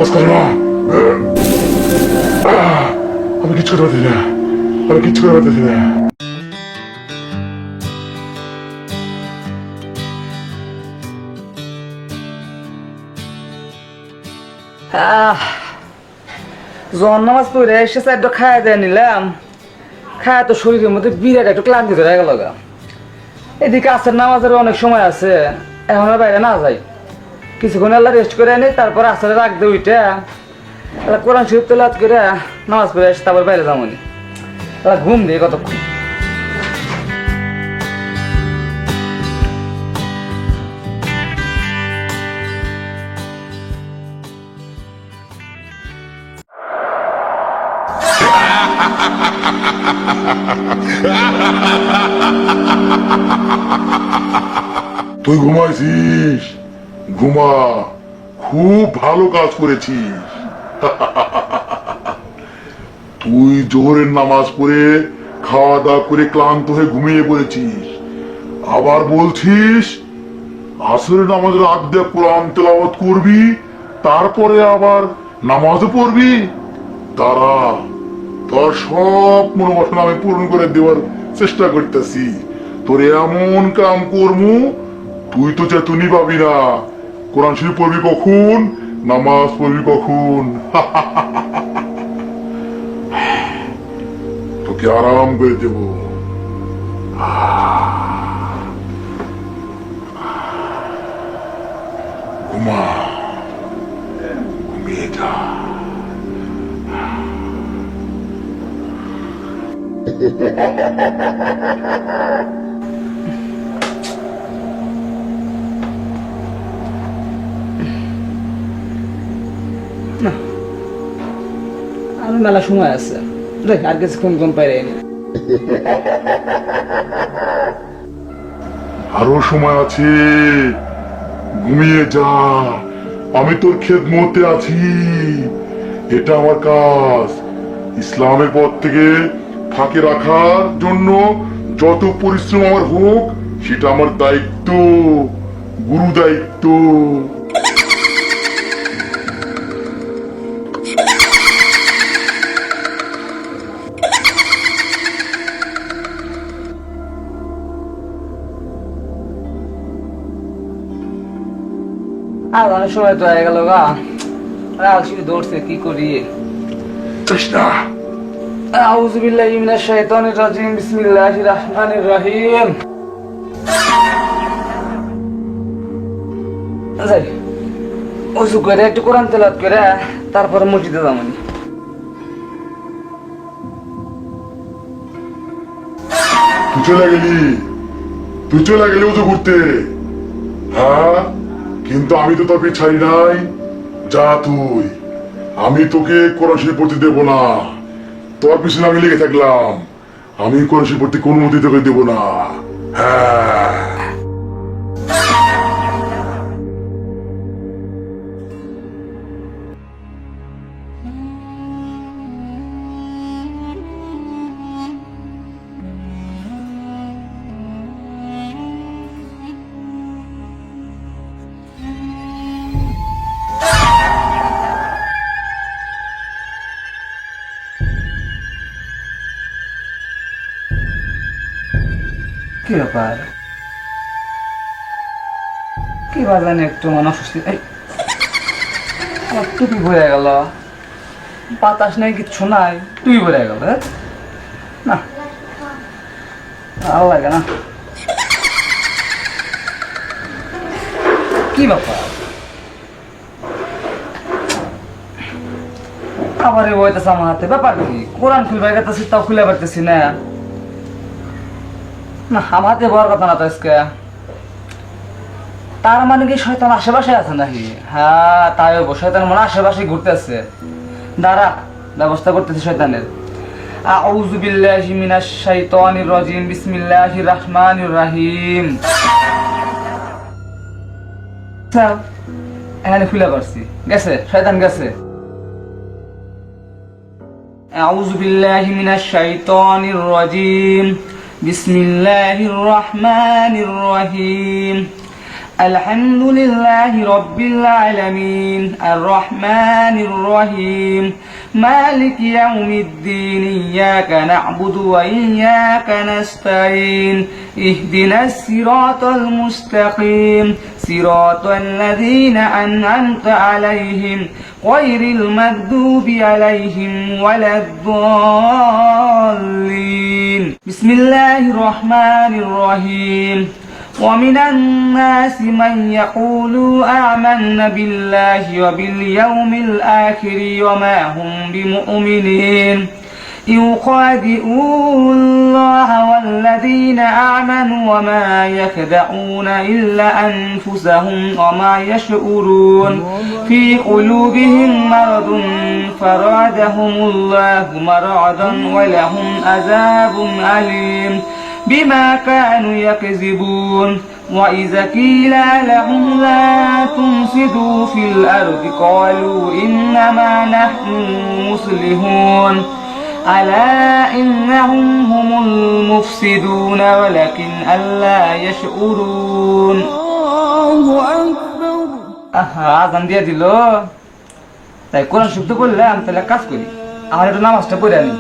কাজ করো না। আমি কিচ্ছু করতে পারতেছি না, আমি কিচ্ছু করতে পারতেছি না। জন নামাজ পড়ে এসে চারটা খাওয়া দিয়ে নিলাম, খাওয়া তো শরীরের মধ্যে বিরাট একটু ক্লান্তি ধরে গেল গা। এদিকে আসর নামাজের অনেক সময় আছে, এখন আর বাইরে না যাই, কিছুক্ষণ আল্লাহ রেস্ট করে আনি, তারপর আসরে রাখ দিয়ে উঠে কোরআন শরীফ তেলাওয়াত করে নামাজ পড়ে এসে তারপর বাইরে যাবনি। ঘুম দিয়ে কতক্ষণ। তুই ঘুমাইছিস? ঘুমা, খুব ভালো কাজ করেছিস। তুই জোহরের নামাজ পড়ে খাওয়া দাওয়া করে ক্লান্ত হয়ে ঘুমিয়ে পড়েছিস, আবার বলছিস আসরের নামাজের আগ দিয়ে কোরআন তেলাওয়াত করবি, তারপরে আবার নামাজও পড়বি। তারা তোর সব মনোবাসনা আমি পূরণ করে দেওয়ার চেষ্টা করতেছি। তোর এমন কাম করমু, তুই তো চেতনি পাবি না। কোরআন শরীফ পড়বি কখন, নামাজ পড়বি কখন। তোকে আরাম করে দেব। ঘুমা, ঘুমিয়ে যা। আর মেলা সময় আছে, দেখ আর কিছুক্ষণ ঘুম পাই নি। আরো সময় আছে, ঘুমিয়ে যা। আমি তোর খেদমতে আছি, এটা আমার কাজ। ইসলামের পথ থেকে ফাঁকে রাখার জন্য যত পরিশ্রম আমার হোক, সেটা আমার দায়িত্ব, গুরু দায়িত্ব। আর অনেক সময় তো হয়ে গেল গা, আলসিয়ে দৌড়ছে, কি করি। চেষ্টা। আউযু বিল্লাহি মিনাশ শাইতানির রাজিম, বিসমিল্লাহির রহমানির রহিম। যাই ওযু করে একটু কোরআন তেলাওয়াত করে তারপর মসজিদে যাবনি। তুই চলে গেলি, তুই চলে গেলি উজু করতে। হ্যাঁ, কিন্তু আমি তো তোর পিছাই নাই। যা তুই, আমি তোকে কোরআন শরীফ পড়তে দেবো না। তোর পিছনে আমি লেগে থাকলাম, আমি কোরআন শরীফ পড়তে কোনো মতে তোকে দেবো না। হ্যাঁ, কি ব্যাপার, কি বাজানে একটু মনে অস্বস্তি। আমার টুপি ভরে গেল, বাতাস নাই, কিচ্ছু নাই, টুপি ভরে গেল। না ভালো লাগে না। কি ব্যাপার, আবার বইতেছে আমার হাতে। ব্যাপার কি, কোরআন খুলবে গেতেছি, তাও খুলে পারতেছি না। না আমার হাতে বড় কথা না তো আজকে। তার মানে কি শয়তান আশেপাশে আছে নাকি? হ্যাঁ তাই হবো, শয়তান মানে আশেপাশে ঘুরতেছে। দাঁড়া, ব্যবস্থা করতেছি শয়তানের। আউযু বিল্লাহি মিনাশ শাইতানির রাজিম, বিসমিল্লাহির রহমানির রহিম। এখানে খুলে পারছি, গেছে শয়তান গেছে। আউযু বিল্লাহি মিনাশ শাইতানির রাজিম, বিসমিল্লাহির রহমানির রহিম। الحمد لله رب العالمين الرحمن الرحيم مالك يوم الدين إياك نعبد وإياك نستعين اهدنا الصراط المستقيم صراط الذين أنعمت عليهم غير المغضوب عليهم ولا الضالين بسم الله الرحمن الرحيم ومن الناس من يقول آمنا بالله وباليوم الآخر وما هم بمؤمنين يخادعون الله والذين آمنوا وما يخدعون إلا أنفسهم وما يشعرون في قلوبهم مرض فرادهم الله مرضا ولهم عذاب أليم بما كانوا يكذبون وإذا قيل لهم لا تفسدوا في الأرض قالوا إنما نحن مصلحون ألا إنهم هم المفسدون ولكن ألا يشعرون الله أكبر আজান দিয়ে দিল তাই কোরআন শুদ্ধ করলাম তাহলে কাজ করি আমার একটু নামাজটা পড়ে আনি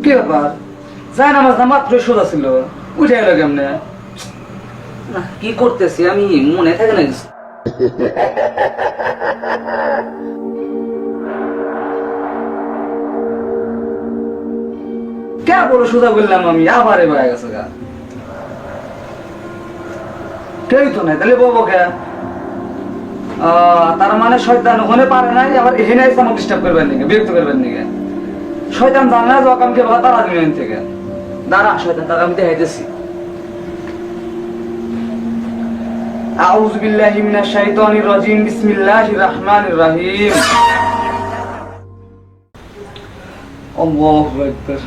কি ব্যাপার যাই নামাজ না মাত্র সোজা ছিল উঠে গেল কেমনে কি করতেছি আমি মনে থাকে না কিছু কে বলো সোজা বললাম আমি আবার এবার গেছে গা কেউ তো নাই তাহলে বলবো কে তার মানে শয়তান ওখানে পারে নাই আবার এখানে এসে আমাকে ডিস্টার্ব করবেন নাকি বিরক্ত করবেন নাকি শয়তান জানে না যে ওকে ভালো তারা দিবেন থেকে দাঁড়া শয়তান তারা আমি দেখাইতেছি أعوذ بالله من الشيطان الرجيم بسم الله الرحمن الرحيم الله أكبر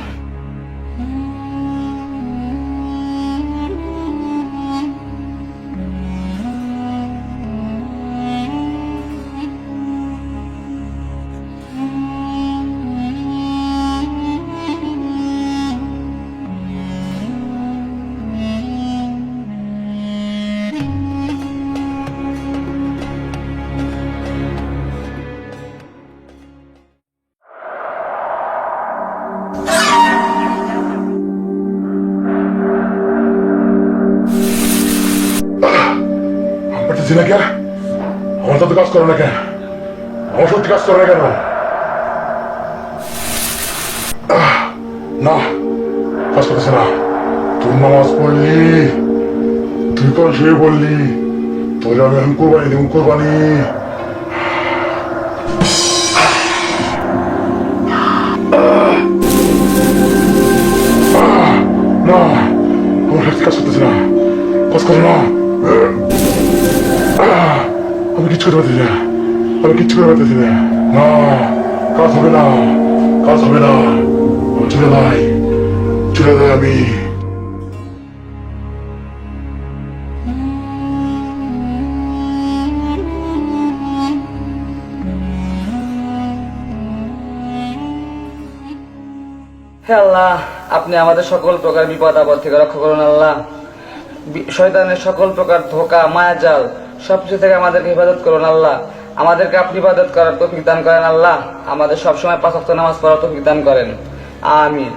না কেন আমার তো কাজ করো না কেন আমার সত্যি কাজ করো না কেন না কাজ করতেছে না তুই নামাজ পড়লি তুই তো শুয়ে পড়লি তোর আমি এখন কোরবানি দেব কোরবানি না আমার সত্যি কাজ করতেছে না কাজ করো না আমি কিচ্ছু করতে পারতেছি না আমি কিচ্ছু করতে পারতেছি না না কাজ হবে না কাজ হবে না চলে যাই আমি হে আল্লাহ আপনি আমাদের সকল প্রকার বিপদ আপদ থেকে রক্ষা করুন আল্লাহ শয়তানের সকল প্রকার ধোঁকা মায়াজাল সবকিছু থেকে আমাদেরকে হেফাজত করুন আল্লাহ আমাদেরকে আপনি ইবাদত করার তৌফিক দান করেন আল্লাহ আমাদের সবসময় 5 ওয়াক্ত নামাজ পড়ার তৌফিক দান করেন আমিন